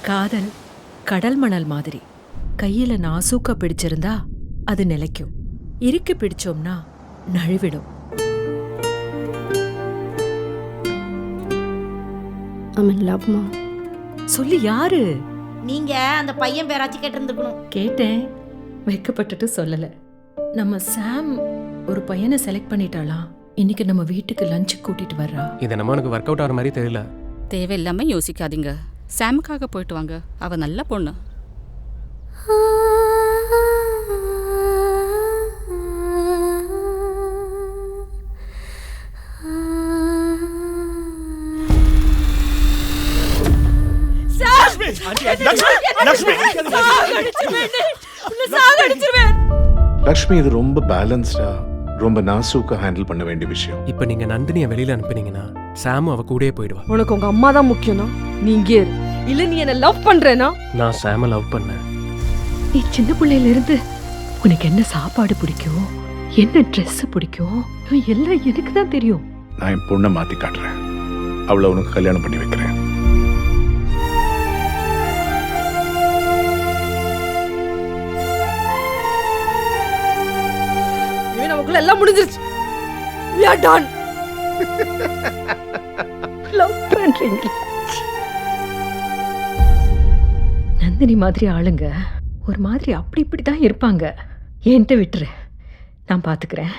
காதல் கடல் மணல் மாதிரி. கையில நாசூக்கா பிடிச்சிருந்தா அது நிலைக்கும். இறுக்கி பிடிச்சோம்னா நழுவிடும். லவ்மா சொல்லி யாரு? நீங்க அந்த பையன் பேராச்சும் கேட்டிருந்துக்கணும். கேட்டேன், வெக்கப்பட்டுட்டு சொல்லல. நம்ம சாம் ஒரு பையனை செலக்ட் பண்ணிட்டாளாம். இன்னைக்கு நம்ம வீட்டுக்கு லஞ்ச் கூட்டிட்டு வர்றா. இது நம்ம எனக்கு ஒர்க் அவுட் ஆகிற மாதிரி தெரியல. தேவையில்லாம யோசிக்காதீங்க. சாமுக்காக போயிட்டு வாங்க. அவ நல்ல பொண்ணு. லக்ஷ்மி, இது ரொம்ப பேலன்ஸ்டா ரொம்ப நாசூக்கா ஹேண்டில் பண்ண வேண்டிய விஷயம். இப்போ நீங்க நந்தினியை வெளியில அனுப்புனீங்கன்னா சாமும் அவ கூடயே போயிடுவா. உனக்கு உங்க அம்மா தான் முக்கியம்னா நீ இங்கே இரு. இல்ல நீ என்ன லவ் பண்றேனா? நான் சாம லவ் பண்ணேன். நீ சின்ன பிள்ளையில இருந்து உனக்கு என்ன சாப்பாடு பிடிக்கும், என்ன ட்ரெஸ் பிடிக்கும், எல்லாம் எனக்கு தான் தெரியும். நான் என் பொண்ணை மாத்தி காட்டுறேன். அவளை உனக்கு கல்யாணம் பண்ணி வைக்கிறேன். நமக்குள்ள எல்லாம் முடிஞ்சிருச்சு. We are done. லவ் பண்றீங்க. நந்தினி மாதிரி ஆளுங்க ஒரு மாதிரி அப்படி இப்படி தான் இருப்பாங்க. என்கிட்ட விட்டுரு, நான் பாத்துக்கிறேன்.